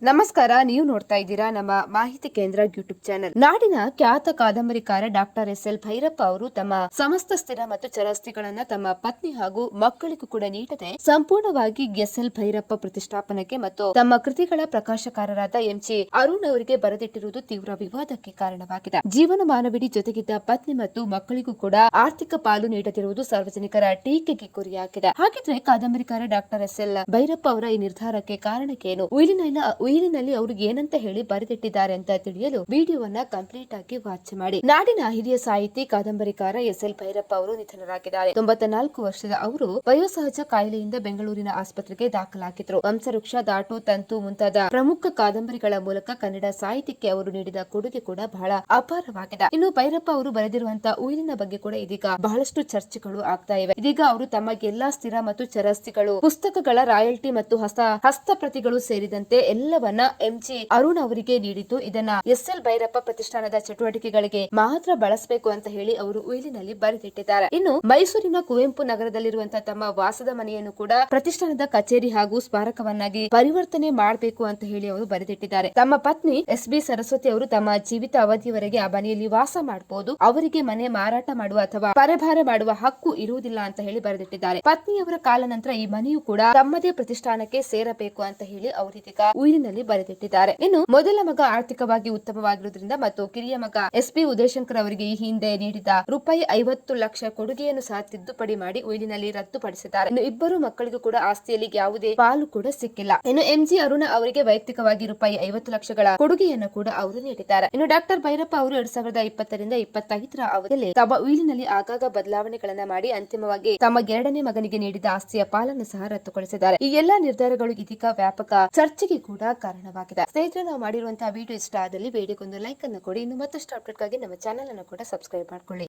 ನಮಸ್ಕಾರ, ನೀವು ನೋಡ್ತಾ ಇದ್ದೀರಾ ನಮ್ಮ ಮಾಹಿತಿ ಕೇಂದ್ರ ಯೂಟ್ಯೂಬ್ ಚಾನೆಲ್. ನಾಡಿನ ಖ್ಯಾತ ಕಾದಂಬರಿಕಾರ ಡಾಕ್ಟರ್ ಎಸ್.ಎಲ್. ಭೈರಪ್ಪ ಅವರು ತಮ್ಮ ಸಮಸ್ತ ಸ್ಥಿರ ಮತ್ತು ಚರಾಸ್ತಿಗಳನ್ನ ತಮ್ಮ ಪತ್ನಿ ಹಾಗೂ ಮಕ್ಕಳಿಗೂ ಕೂಡ ನೀಡದೆ ಸಂಪೂರ್ಣವಾಗಿ ಎಸ್.ಎಲ್. ಭೈರಪ್ಪ ಪ್ರತಿಷ್ಠಾಪನೆಗೆ ಮತ್ತು ತಮ್ಮ ಕೃತಿಗಳ ಪ್ರಕಾಶಕಾರರಾದ ಎಂ.ಜಿ. ಅರುಣ್ ಅವರಿಗೆ ಬರೆದಿಟ್ಟಿರುವುದು ತೀವ್ರ ವಿವಾದಕ್ಕೆ ಕಾರಣವಾಗಿದೆ. ಜೀವನಮಾನವಿಡೀ ಜೊತೆಗಿದ್ದ ಪತ್ನಿ ಮತ್ತು ಮಕ್ಕಳಿಗೂ ಕೂಡ ಆರ್ಥಿಕ ಪಾಲು ನೀಡದಿರುವುದು ಸಾರ್ವಜನಿಕರ ಟೀಕೆಗೆ ಗುರಿಯಾಗಿದೆ. ಹಾಗಿದ್ರೆ ಕಾದಂಬರಿಕಾರ ಡಾಕ್ಟರ್ ಎಸ್.ಎಲ್. ಭೈರಪ್ಪ ಅವರ ಈ ನಿರ್ಧಾರಕ್ಕೆ ಕಾರಣಕ್ಕೇನು, ಉಯಿಲಿನಲ್ಲಿ ಅವರು ಏನಂತ ಹೇಳಿ ಬರೆದಿಟ್ಟಿದ್ದಾರೆ ಅಂತ ತಿಳಿಯಲು ವಿಡಿಯೋವನ್ನ ಕಂಪ್ಲೀಟ್ ಆಗಿ ವಾಚ್ ಮಾಡಿ. ನಾಡಿನ ಹಿರಿಯ ಸಾಹಿತಿ ಕಾದಂಬರಿಕಾರ ಎಸ್.ಎಲ್. ಭೈರಪ್ಪ ಅವರು ನಿಧನರಾಗಿದ್ದಾರೆ. 94 ವರ್ಷದ ಅವರು ವಯೋಸಹಜ ಕಾಯಿಲೆಯಿಂದ ಬೆಂಗಳೂರಿನ ಆಸ್ಪತ್ರೆಗೆ ದಾಖಲಾಗಿದ್ರು. ವಂಶವೃಕ್ಷ, ದಾಟು, ತಂತು ಮುಂತಾದ ಪ್ರಮುಖ ಕಾದಂಬರಿಗಳ ಮೂಲಕ ಕನ್ನಡ ಸಾಹಿತ್ಯಕ್ಕೆ ಅವರು ನೀಡಿದ ಕೊಡುಗೆ ಕೂಡ ಬಹಳ ಅಪಾರವಾಗಿದೆ. ಇನ್ನು ಭೈರಪ್ಪ ಅವರು ಬರೆದಿರುವಂತಹ ಉಯಿಲಿನ ಬಗ್ಗೆ ಕೂಡ ಇದೀಗ ಬಹಳಷ್ಟು ಚರ್ಚೆಗಳು ಆಗ್ತಾ ಇವೆ. ಇದೀಗ ಅವರು ತಮ್ಮ ಎಲ್ಲಾ ಸ್ಥಿರ ಮತ್ತು ಚರಾಸ್ತಿಗಳು, ಪುಸ್ತಕಗಳ ರಾಯಲ್ಟಿ ಮತ್ತು ಹಸ್ತಪ್ರತಿಗಳು ಸೇರಿದಂತೆ ಎಲ್ಲವನ್ನ ಎಂ.ಜಿ. ಅರುಣ್ ಅವರಿಗೆ ನೀಡಿದ್ದು, ಇದನ್ನ ಎಸ್.ಎಲ್. ಭೈರಪ್ಪ ಪ್ರತಿಷ್ಠಾನದ ಚಟುವಟಿಕೆಗಳಿಗೆ ಮಾತ್ರ ಬಳಸಬೇಕು ಅಂತ ಹೇಳಿ ಅವರು ಉಯಿಲಿನಲ್ಲಿ ಬರೆದಿಟ್ಟಿದ್ದಾರೆ. ಇನ್ನು ಮೈಸೂರಿನ ಕುವೆಂಪು ನಗರದಲ್ಲಿರುವಂತಹ ತಮ್ಮ ವಾಸದ ಮನೆಯನ್ನು ಕೂಡ ಪ್ರತಿಷ್ಠಾನದ ಕಚೇರಿ ಹಾಗೂ ಸ್ಮಾರಕವನ್ನಾಗಿ ಪರಿವರ್ತನೆ ಮಾಡಬೇಕು ಅಂತ ಹೇಳಿ ಅವರು ಬರೆದಿಟ್ಟಿದ್ದಾರೆ. ತಮ್ಮ ಪತ್ನಿ ಎಸ್.ಬಿ. ಸರಸ್ವತಿ ಅವರು ತಮ್ಮ ಜೀವಿತ ಅವಧಿಯವರೆಗೆ ಆ ಮನೆಯಲ್ಲಿ ವಾಸ ಮಾಡಬಹುದು. ಅವರಿಗೆ ಮನೆ ಮಾರಾಟ ಮಾಡುವ ಅಥವಾ ಪರಭಾರ ಮಾಡುವ ಹಕ್ಕು ಇರುವುದಿಲ್ಲ ಅಂತ ಹೇಳಿ ಬರೆದಿಟ್ಟಿದ್ದಾರೆ. ಪತ್ನಿಯವರ ಕಾಲ ನಂತರ ಈ ಮನೆಯು ಕೂಡ ತಮ್ಮದೇ ಪ್ರತಿಷ್ಠಾನಕ್ಕೆ ಸೇರಬೇಕು ಅಂತ ಹೇಳಿ ಅವರಿದೀಗ ಉಯಿಲಿನಲ್ಲಿ ಬರೆದಿಟ್ಟಿದ್ದಾರೆ. ಇನ್ನು ಮೊದಲ ಮಗ ಆರ್ಥಿಕವಾಗಿ ಉತ್ತಮವಾಗಿರುವುದರಿಂದ ಮತ್ತು ಕಿರಿಯ ಮಗ ಎಸ್.ಪಿ. ಉದಯಶಂಕರ್ ಅವರಿಗೆ ಈ ಹಿಂದೆ ನೀಡಿದ ರೂಪಾಯಿ 50 ಲಕ್ಷ ಕೊಡುಗೆಯನ್ನು ಸಹ ತಿದ್ದುಪಡಿ ಮಾಡಿ ಉಯಿಲಿನಲ್ಲಿ ರದ್ದುಪಡಿಸಿದ್ದಾರೆ. ಇನ್ನು ಇಬ್ಬರು ಮಕ್ಕಳಿಗೂ ಕೂಡ ಆಸ್ತಿಯಲ್ಲಿ ಯಾವುದೇ ಪಾಲು ಕೂಡ ಸಿಕ್ಕಿಲ್ಲ. ಇನ್ನು ಎಂ.ಜಿ. ಅರುಣ ಅವರಿಗೆ ವೈಯಕ್ತಿಕವಾಗಿ ರೂಪಾಯಿ 50 ಲಕ್ಷಗಳ ಕೊಡುಗೆಯನ್ನು ಕೂಡ ಅವರು ನೀಡಿದ್ದಾರೆ. ಇನ್ನು ಡಾಕ್ಟರ್ ಭೈರಪ್ಪ ಅವರು 2020 ರಿಂದ 25ರ ಅವಧಿಯಲ್ಲಿ ತಮ್ಮ ಉಯಿಲಿನಲ್ಲಿ ಆಗಾಗ ಬದಲಾವಣೆಗಳನ್ನ ಮಾಡಿ ಅಂತಿಮವಾಗಿ ತಮ್ಮ ಎರಡನೇ ಮಗನಿಗೆ ನೀಡಿದ ಆಸ್ತಿಯ ಪಾಲನ್ನು ಸಹ ರದ್ದುಗೊಳಿಸಿದ್ದಾರೆ. ಈ ಎಲ್ಲಾ ನಿರ್ಧಾರಗಳು ಇದೀಗ ವ್ಯಾಪಕ ಚರ್ಚೆಗೆ ಕೂಡ ಕಾರಣವಾಗಿದೆ. ಸ್ನೇಹಿತರೆ, ನಾವು ಮಾಡಿರುವಂತಹ ವಿಡಿಯೋ ಇಷ್ಟ ಆದಲ್ಲಿ ವಿಡಿಯೋಗೊಂದು ಲೈಕ್ ಅನ್ನು ಕೊಡಿ. ಇನ್ನು ಮತ್ತಷ್ಟು ಅಪ್ಡೇಟ್ಗಾಗಿ ನಮ್ಮ ಚಾನೆಲ್ ಅನ್ನು ಕೂಡ ಸಬ್ಸ್ಕ್ರೈಬ್ ಮಾಡ್ಕೊಳ್ಳಿ.